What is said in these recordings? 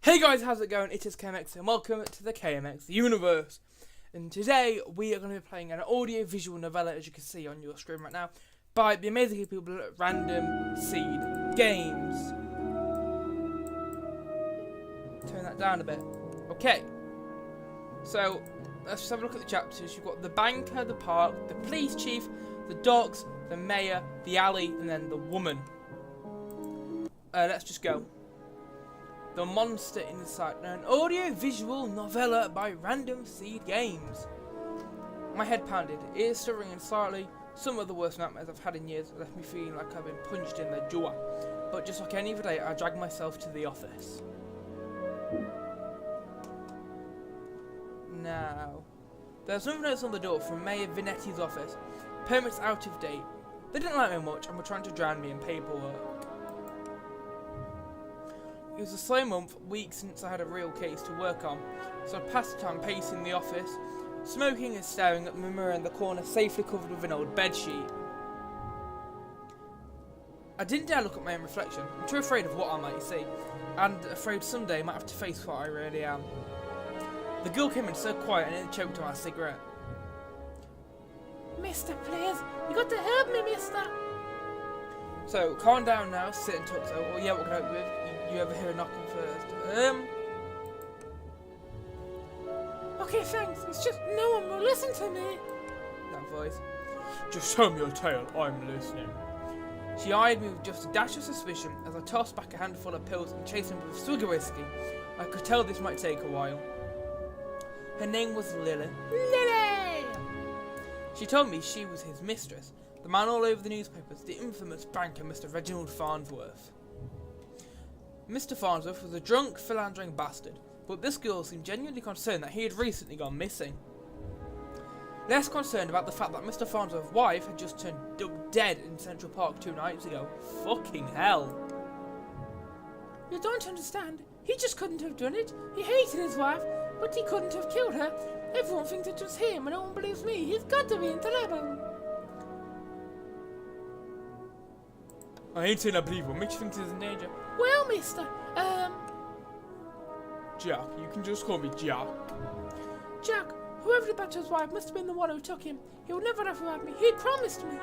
Hey guys, how's it going? It is KMX and welcome to the KMX universe. And today we are going to be playing an audio-visual novella, as you can see on your screen right now, by the amazing people at Random Seed Games. Turn that down a bit. Okay. So, let's just have a look at the chapters. You've got the banker, the park, the police chief, the docks, the mayor, the alley, and then the woman. Let's just go. The Monster Inside, an audio-visual novella by Random Seed Games. My head pounded, ears still ringing slightly. Some of the worst nightmares I've had in years left me feeling like I've been punched in the jaw. But just like any other day, I dragged myself to the office. Now, there's no notes on the door from Mayor Vinetti's office. Permits out of date. They didn't like me much and were trying to drown me in paperwork. It was a slow month, weeks since I had a real case to work on, so I passed the time pacing the office, smoking and staring at the mirror in the corner safely covered with an old bedsheet. I didn't dare look at my own reflection. I'm too afraid of what I might see, and afraid someday I might have to face what I really am. The girl came in so quiet and it choked on my cigarette. "Mister, please, you got to help me, mister." So, calm down now, sit and talk to her. Oh yeah, what can I help you with? You ever hear a knocking first? Okay, thanks. It's just no one will listen to me. That voice. "Just tell me your tale, I'm listening." She eyed me with just a dash of suspicion as I tossed back a handful of pills and chased him with a swig of whiskey. I could tell this might take a while. Her name was Lily. Lily! She told me she was his mistress, the man all over the newspapers, the infamous banker Mr. Reginald Farnsworth. Mr. Farnsworth was a drunk, philandering bastard, but this girl seemed genuinely concerned that he had recently gone missing. Less concerned about the fact that Mr. Farnsworth's wife had just turned dead in Central Park 2 nights ago. Fucking hell. "You don't understand. He just couldn't have done it. He hated his wife, but he couldn't have killed her. Everyone thinks it was him, and no one believes me. He's got to be in trouble." "I ain't saying I believe what makes you think he's in danger." "Well, mister, Jack, you can just call me Jack." "Jack, whoever the butcher's wife must have been the one who took him. He would never have had me. He'd promised me."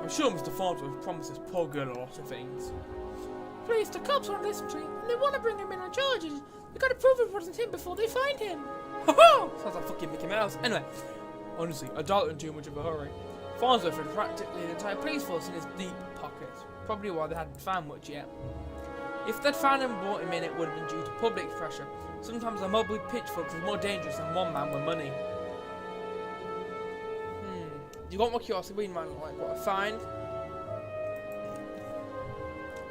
"I'm sure Mr. Farnsworth promises poor girl a lot of things." "Please, the cops won't listen to him, and they want to bring him in on charges. They gotta prove it wasn't him before they find him." "Ho ho!" Sounds like fucking Mickey Mouse. Anyway, honestly, I doubt in too much of a hurry. Farnsworth had practically the entire police force in his deep pockets, probably why they hadn't found much yet. If they'd found him and brought him in, it would have been due to public pressure. Sometimes a mob with pitchforks is more dangerous than one man with money. You got my curiosity, we might like what I find.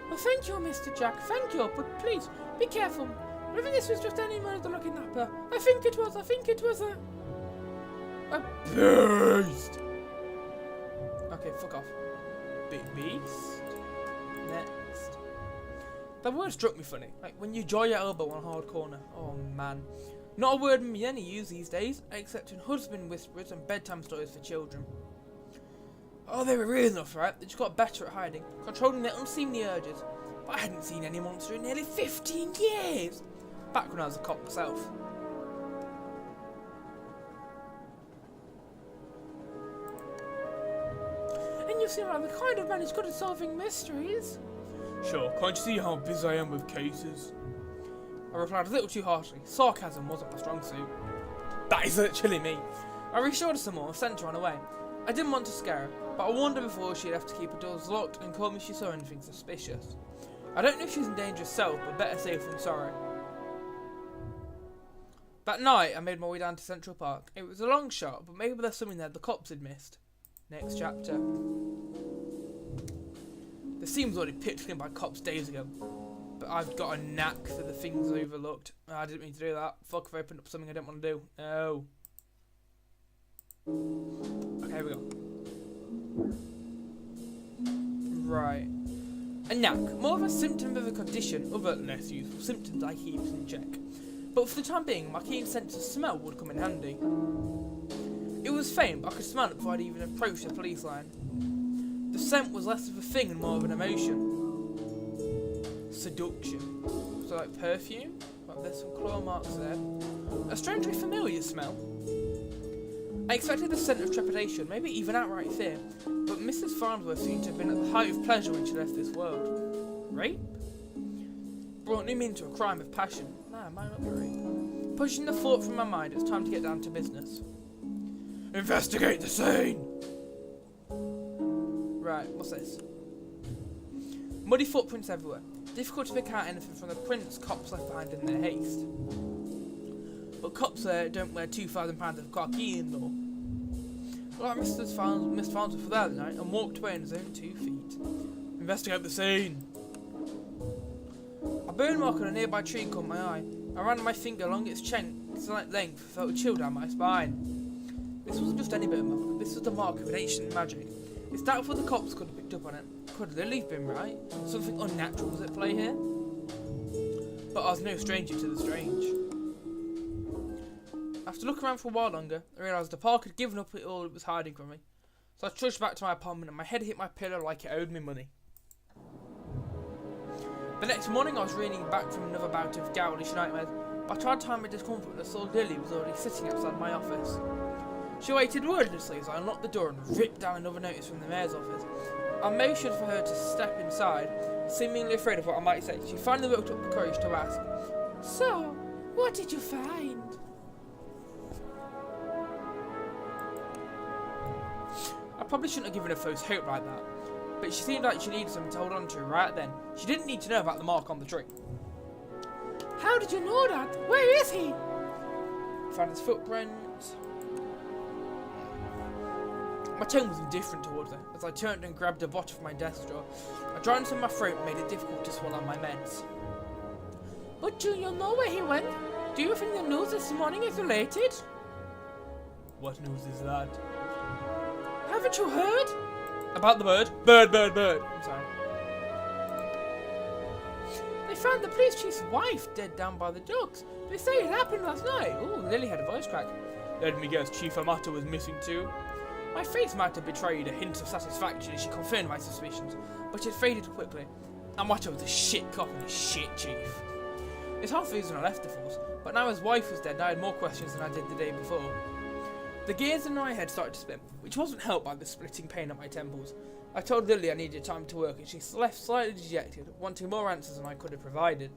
"Well, thank you, Mr. Jack, thank you, but please, be careful. I think this was just any murder looking at her. I think it was a beast." Okay, fuck off. Big beast. Next. That word struck me funny. Like when you jaw your elbow on a hard corner. Oh man. Not a word many use these days, except in husband whispers and bedtime stories for children. Oh, they were real enough, right? They just got better at hiding, controlling their unseemly urges. But I hadn't seen any monster in nearly 15 years. Back when I was a cop myself. "You seem like the kind of man who's good at solving mysteries." "Sure, can't you see how busy I am with cases?" I replied a little too harshly. Sarcasm wasn't my strong suit. That is literally me. I reassured her some more and sent her on her way. I didn't want to scare her, but I warned her before she left to keep her doors locked and called me if she saw anything suspicious. I don't know if she's in danger herself, but better safe than sorry. That night, I made my way down to Central Park. It was a long shot, but maybe there's something there the cops had missed. Next chapter. The scene was already pictured in by cops days ago, but I've got a knack for the things overlooked. I didn't mean to do that. Fuck if I opened up something I didn't want to do. No. Okay, here we go. Right. A knack. More of a symptom of a condition. Other less useful symptoms I keep in check. But for the time being, my keen sense of smell would come in handy. It was faint, but I could smell it before I'd even approached the police line. The scent was less of a thing and more of an emotion. Seduction. smells like perfume. But there's some claw marks there. A strangely familiar smell. I expected a scent of trepidation, maybe even outright fear, but Mrs. Farnsworth seemed to have been at the height of pleasure when she left this world. Rape? Brought me into a crime of passion. Nah, might not be rape. Pushing the thought from my mind, it's time to get down to business. Investigate the scene! Right, what's this? Muddy footprints everywhere. Difficult to pick out anything from the prints cops left behind in their haste. But cops there don't wear £2,000 of cocaine though. Like Miss Farnsworth was there that night and walked away on his own 2 feet. Investigate the scene. A burn mark on a nearby tree caught my eye. I ran my finger along its length, felt a chill down my spine. This wasn't just any burn mark, this was the mark of an ancient magic. It's doubtful the cops could have picked up on it. Could Lily have been right? Something unnatural was at play here? But I was no stranger to the strange. After looking around for a while longer, I realised the park had given up all it was hiding from me. So I trudged back to my apartment and my head hit my pillow like it owed me money. The next morning I was reeling back from another bout of ghoulish nightmares. By the time my discomfort when I saw Lily was already sitting outside my office. She waited wordlessly as I unlocked the door and ripped down another notice from the mayor's office. I motioned for her to step inside, seemingly afraid of what I might say. She finally worked up the courage to ask, "So, what did you find?" I probably shouldn't have given her false hope like that, but she seemed like she needed something to hold on to right then. She didn't need to know about the mark on the tree. "How did you know that? Where is he?" Found his footprint. My tone was indifferent towards her, as I turned and grabbed a bottle from my desk drawer. A dryness in my throat made it difficult to swallow my meds. "But do you know where he went? Do you think the news this morning is related?" "What news is that?" "Haven't you heard?" "About the bird?" Bird. I'm sorry. "They found the police chief's wife dead down by the docks. They say it happened last night." Ooh, Lily had a voice crack. "Let me guess, Chief Amato was missing too?" My face might have betrayed a hint of satisfaction as she confirmed my suspicions, but it faded quickly. Amato was a shit cop and a shit chief. It's half the reason I left the force, but now his wife was dead and I had more questions than I did the day before. The gears in my head started to spin, which wasn't helped by the splitting pain at my temples. I told Lily I needed time to work and she left slightly dejected, wanting more answers than I could have provided.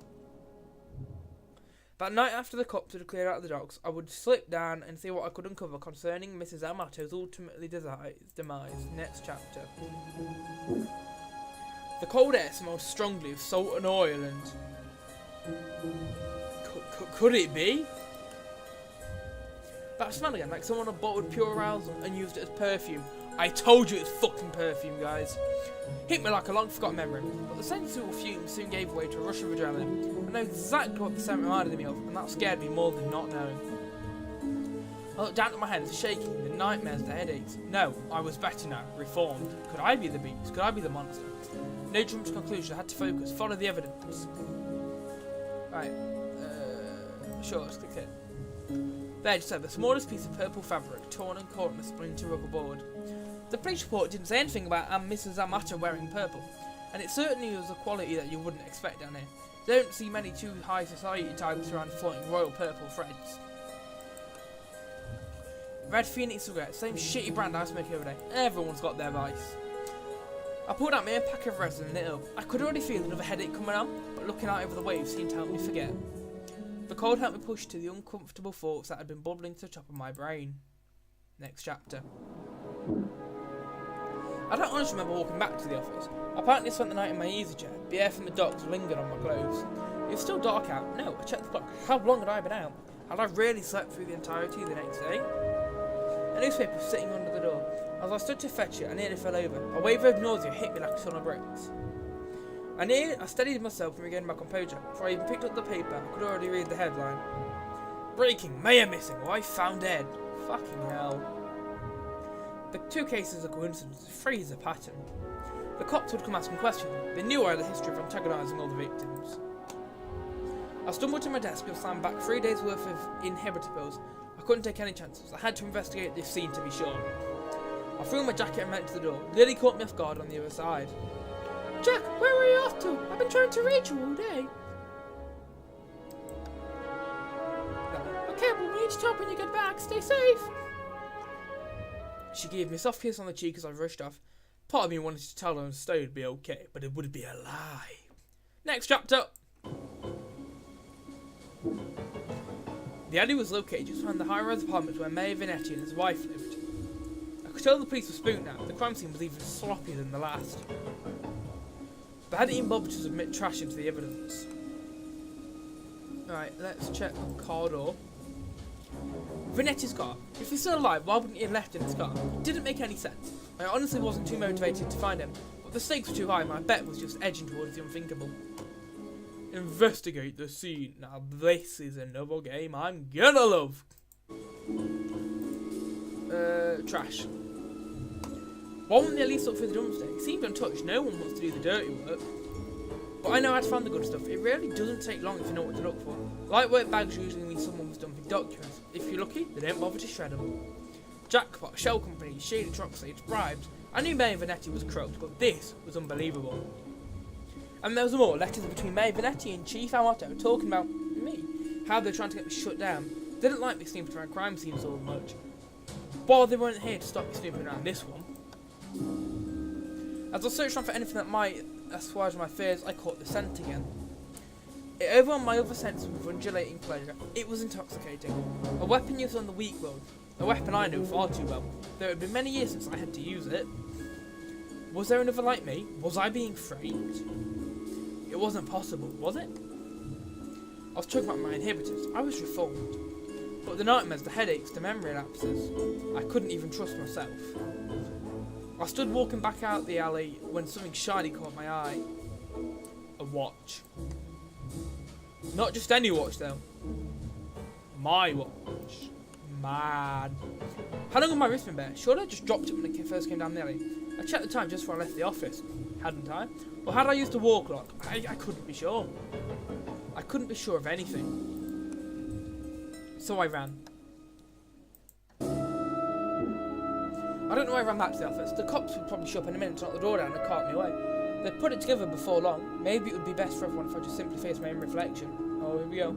That night after the cops had cleared out the docks, I would slip down and see what I could uncover concerning Mrs. Amato's ultimately demise. Next chapter. The cold air smelled strongly of salt and oil and... Could it be? That smell again, like someone had bottled pure arousal and used it as perfume. I told you it's fucking perfume, guys. Hit me like a long-forgotten memory, but the sensual fumes soon gave way to a rush of adrenaline. I know exactly what the scent reminded me of, and that scared me more than not knowing. I looked down at my hands, shaking, the nightmares, the headaches. No, I was better now, reformed. Could I be the beast? Could I be the monster? No jump to conclusion, I had to focus, follow the evidence. Right, sure, let's click it. There, just said the smallest piece of purple fabric, torn and caught in a splinter rubber board. The police report didn't say anything about Mrs. Amato wearing purple, and it certainly was a quality that you wouldn't expect down here. You don't see many too high society types around flaunting royal purple threads. Red Phoenix cigarettes, same shitty brand I smoke every day. Everyone's got their vice. I pulled out my own pack of resin and lit up. I could already feel another headache coming on, but looking out over the waves seemed to help me forget. The cold helped me push to the uncomfortable thoughts that had been bubbling to the top of my brain. Next chapter. I don't honestly remember walking back to the office. I apparently spent the night in my easy chair. The air from the docks lingered on my clothes. It was still dark out. No, I checked the clock. How long had I been out? Had I really slept through the entirety of the next day? A newspaper was sitting under the door. As I stood to fetch it, I nearly fell over. A wave of nausea hit me like a ton of bricks. I steadied myself and regained my composure. Before I even picked up the paper, I could already read the headline. Breaking, mayor missing, wife found dead. Fucking hell. The two cases are coincidence, the three is a pattern. The cops would come asking questions. They knew I had a history of antagonising all the victims. I stumbled to my desk and slammed back 3 days worth of inhibitor pills. I couldn't take any chances. I had to investigate this scene to be sure. I threw my jacket and went to the door. Lily caught me off guard on the other side. "Jack, where were you off to? I've been trying to reach you all day." Just hope when you get back, stay safe. She gave me a soft kiss on the cheek as I rushed off. Part of me wanted to tell her and stay would be okay, but it would be a lie. Next chapter. The alley was located just behind the high-rise apartments where Mayor Vanetti and his wife lived. I could tell the police were spooked now. The crime scene was even sloppier than the last. They hadn't even bothered to submit trash into the evidence. Right, let's check car door. Vanetti's car. If he's still alive, why wouldn't he have left in his car? It didn't make any sense. I honestly wasn't too motivated to find him, but the stakes were too high and my bet was just edging towards the unthinkable. Investigate the scene. Now this is another game I'm gonna love. Trash. Why wouldn't they at least look through the dumpster? It seemed untouched. No one wants to do the dirty work. But I know how to find the good stuff. It really doesn't take long if you know what to look for. Lightweight bags usually mean someone was dumping documents. If you're lucky, they don't bother to shred them. Jackpot, shell company, shady truck stage, bribes. I knew Mayor Vanetti was croaked, but this was unbelievable. And there was more letters between Mayor Vanetti and Chief Amato talking about me. How they're trying to get me shut down. They didn't like me snooping around crime scenes so much. While they weren't here to stop me snooping around this one. As I searched around for anything that might assuage my fears, I caught the scent again. It overwhelmed my other senses with undulating pleasure. It was intoxicating. A weapon used on the weak world. A weapon I knew far too well. Though it had been many years since I had to use it. Was there another like me? Was I being framed? It wasn't possible, was it? I was talking about my inhibitors. I was reformed. But the nightmares, the headaches, the memory lapses, I couldn't even trust myself. I stood walking back out the alley when something shiny caught my eye. A watch. Not just any watch though. My watch. Man. How long had my wrist been bare? Surely I just dropped it when I first came down the alley. I checked the time just before I left the office. Hadn't I? Or had I used a wall clock? I couldn't be sure. I couldn't be sure of anything. So I ran. I don't know why I ran back to the office. The cops would probably show up in a minute to knock the door down and cart me away. They'd put it together before long. Maybe it would be best for everyone if I just simply faced my own reflection. Oh, here we go.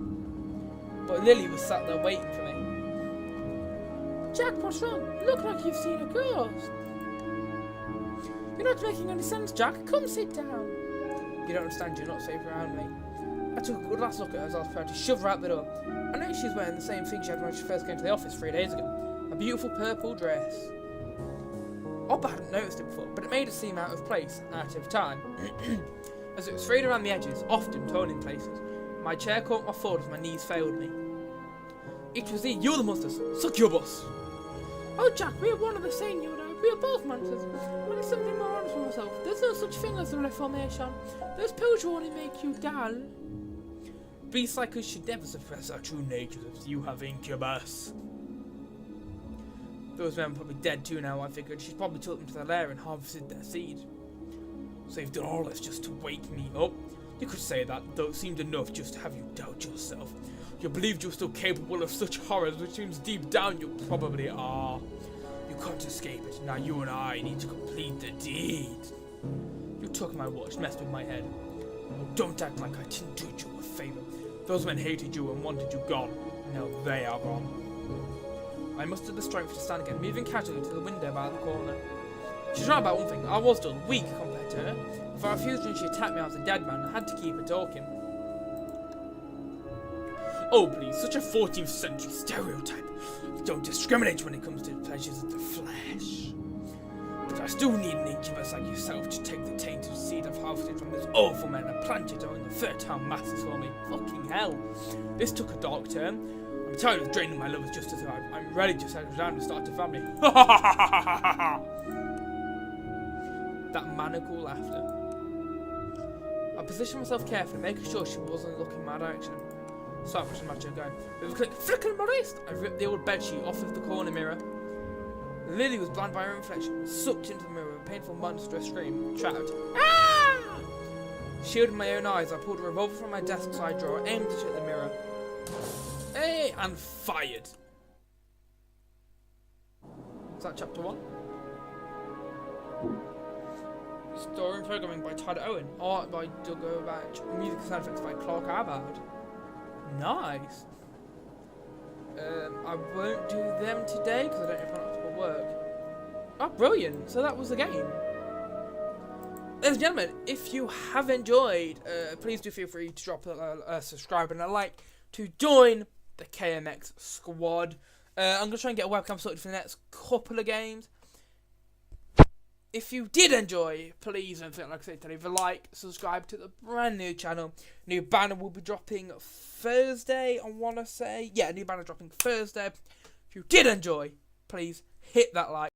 But Lily was sat there waiting for me. Jack, what's wrong? Look like you've seen a ghost. You're not making any sense, Jack. Come sit down. You don't understand. You're not safe around me. I took a good last look at her as I was prepared to shove her out the door. I noticed she was wearing the same thing she had when she first came to the office 3 days ago. A beautiful purple dress. Odd I hadn't noticed it before, but it made it seem out of place, out of time. As it was frayed around the edges, often torn in places. My chair caught my foot as my knees failed me. It was he, you're the monsters. Succubus! Oh, Jack, we are one and the same, you and I. We are both monsters. But it's something more honest for myself. There's no such thing as a reformation. Those pills will only make you dull. Beasts like us should never suppress our true natures as you have, incubus. Those men are probably dead too now, I figured. She's probably took them to their lair and harvested their seed. So you've done all this just to wake me up? You could say that, though it seemed enough just to have you doubt yourself. You believed you were still capable of such horrors, which seems deep down you probably are. You can't escape it. Now you and I need to complete the deed. You took my watch, messed with my head. Oh, don't act like I didn't do you a favour. Those men hated you and wanted you gone. Now they are gone. I mustered the strength to stand again, moving casually to the window by the corner. She's right about one thing. I was still weak compared to her. If I refused and she attacked me as a dead man, I had to keep her talking. Oh please, such a 14th century stereotype. Don't discriminate when it comes to the pleasures of the flesh. But I still need an incubus like yourself to take the tainted seed I've harvested from this awful man and plant it on the fertile masses for me. Fucking hell. This took a dark turn. I'm tired of draining my lovers just as I'm ready to settle down and start a family. That maniacal laughter. I positioned myself carefully, making sure she wasn't looking in my direction. So I pushed my chair going. With a quick flick of my wrist, I ripped the old bedsheet off of the corner mirror. Lily was blinded by her reflection, sucked into the mirror with a painful monstrous scream, shouted, "Ah!" Shielding my own eyes, I pulled a revolver from my desk side drawer, aimed it at the mirror. Hey, and fired. Is that chapter 1? Story and programming by Tyler Owen. Art by Doug Batch. Music and sound effects by Clark Abad. Nice. I won't do them today because I don't have enough to work. Oh, brilliant. So that was the game. Ladies and gentlemen, if you have enjoyed, please do feel free to drop a subscribe and a like to join the KMX squad. I'm going to try and get a webcam sorted for the next couple of games. If you did enjoy, please don't forget, like I said, to leave a like, subscribe to the brand new channel. New banner will be dropping Thursday, I want to say. Yeah, new banner dropping Thursday. If you did enjoy, please hit that like.